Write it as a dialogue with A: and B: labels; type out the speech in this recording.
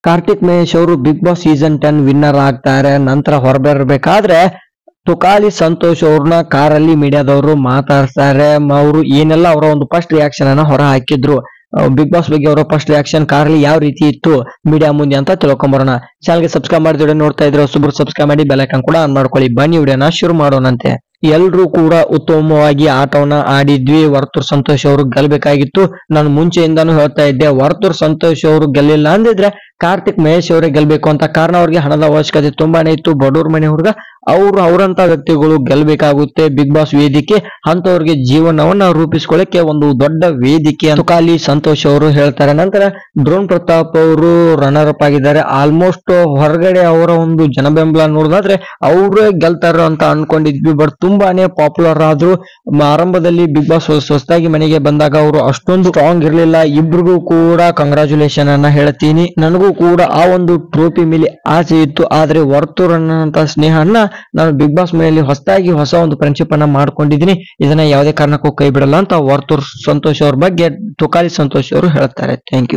A: ಕಾರ್ತಿಕ್ ಮಹೇಶ್ ಅವರು big boss season 10 winner ಆಗ್ತಾರೆ. ನಂತರ ಹೊರಬರಬೇಕಾದ್ರೆ ತುಕಾಲಿ ಸಂತೋಷ್ ಅವ್ರನ್ನ ಕಾರಲ್ಲಿ ಮೀಡಿಯಾದವರು ಮಾತಾಡ್ತಾರೆ. ಅವರು ಏನೆಲ್ಲ ಅವರ ಒಂದು ಫಸ್ಟ್ ರಿಯಾಕ್ಷನ್ ಅನ್ನ ಹೊರ ಹಾಕಿದ್ರು, ಬಿಗ್ ಬಾಸ್ ಬಗ್ಗೆ ಅವರ ಫಸ್ಟ್ ರಿಯಾಕ್ಷನ್ ಕಾರಲ್ಲಿ ಯಾವ ರೀತಿ ಇತ್ತು ಮೀಡಿಯಾ ಮುಂದೆ ಅಂತ ತಿಳ್ಕೊಂಬರೋಣ. ಚಾನಲ್ಗೆ ಸಬ್ಸ್ಕ್ರೈಬ್ ಮಾಡಿ ವಿಡಿಯೋ ನೋಡ್ತಾ ಇದ್ರೆ ಹೊಸಬ್ರು ಸಬ್ಸ್ಕ್ರೈಬ್ ಮಾಡಿ ಬೆಲ್ ಐಕಾನ್ ಕೂಡ ಆನ್ ಮಾಡ್ಕೊಳ್ಳಿ. ಬನ್ನಿ ವಿಡಿಯೋನ ಶುರು ಮಾಡೋಣಂತೆ. ಎಲ್ರೂ ಕೂಡ ಉತ್ತಮವಾಗಿ ಆಟವನ್ನ ಆಡಿದ್ವಿ. ವರ್ತೂರ್ ಸಂತೋಷ್ ಅವರು ಗೆಲ್ಬೇಕಾಗಿತ್ತು. ನಾನು ಮುಂಚೆಯಿಂದಾನು ಹೇಳ್ತಾ ಇದ್ದೆ, ವರ್ತೂರ್ ಸಂತೋಷ್ ಅವರು ಗೆಲ್ಲಿಲ್ಲ ಅಂದಿದ್ರೆ ಕಾರ್ತಿಕ್ ಮಹೇಶ್ ಅವರೇ ಗೆಲ್ಬೇಕು ಅಂತ. ಕಾರಣ ಅವ್ರಿಗೆ ಹಣದ ಅವಶ್ಯಕತೆ ತುಂಬಾನೇ ಇತ್ತು. ಬಡವ್ರ ಮನೆ ಹುಡುಗ ಅವರಂತ ವ್ಯಕ್ತಿಗಳು ಗೆಲ್ಬೇಕಾಗುತ್ತೆ. ಬಿಗ್ ಬಾಸ್ ವೇದಿಕೆ ಅಂತವ್ರಿಗೆ ಜೀವನವನ್ನ ರೂಪಿಸ್ಕೊಳ್ಳಕ್ಕೆ ಒಂದು ದೊಡ್ಡ ವೇದಿಕೆ ತುಕಾಲಿ ಸಂತೋಷ್ ಅವರು ಹೇಳ್ತಾರೆ. ನಂತರ ಡ್ರೋನ್ ಪ್ರತಾಪ್ ಅವರು ರನ್ನರ್ ಅಪ್ ಆಗಿದ್ದಾರೆ. ಆಲ್ಮೋಸ್ಟ್ ಹೊರಗಡೆ ಅವರ ಒಂದು ಜನಬೆಂಬಲ ನೋಡಿದ್ರೆ ಅವರೇ ಗೆಲ್ತಾರ ಅಂತ ಅನ್ಕೊಂಡಿದ್ವಿ. ಬಟ್ ತುಂಬಾನೇ ಪಾಪ್ಯುಲರ್ ಆದ್ರು. ಆರಂಭದಲ್ಲಿ ಬಿಗ್ ಬಾಸ್ ಹೊಸದಾಗಿ ಮನೆಗೆ ಬಂದಾಗ ಅವರು ಅಷ್ಟೊಂದು ಸ್ಟ್ರಾಂಗ್ ಇರ್ಲಿಲ್ಲ. ಇಬ್ರಿಗೂ ಕೂಡ ಕಂಗ್ರಾಚುಲೇಷನ್ ಅನ್ನ ಹೇಳ್ತೀನಿ. ನನಗೂ ಕೂಡ ಆ ಒಂದು ಟ್ರೋಫಿ ಮೇಲೆ ಆಸೆ ಇತ್ತು. ಆದ್ರೆ ವರ್ತೂರ್ ಅನ್ನಂತ ಸ್ನೇಹನ್ನ ನಾನು ಬಿಗ್ ಬಾಸ್ ಮನೆಯಲ್ಲಿ ಹೊಸ ಒಂದು ಫ್ರೆಂಡ್ಶಿಪ್ ಅನ್ನ ಮಾಡ್ಕೊಂಡಿದ್ದೀನಿ. ಇದನ್ನ ಯಾವುದೇ ಕಾರಣಕ್ಕೂ ಕೈ ಬಿಡಲ್ಲ ಅಂತ ವರ್ತೂರ್ ಸಂತೋಷ್ ಅವ್ರ ಬಗ್ಗೆ ತುಕಾಲಿ ಸಂತೋಷ್ ಅವರು ಹೇಳ್ತಾರೆ. Thank you.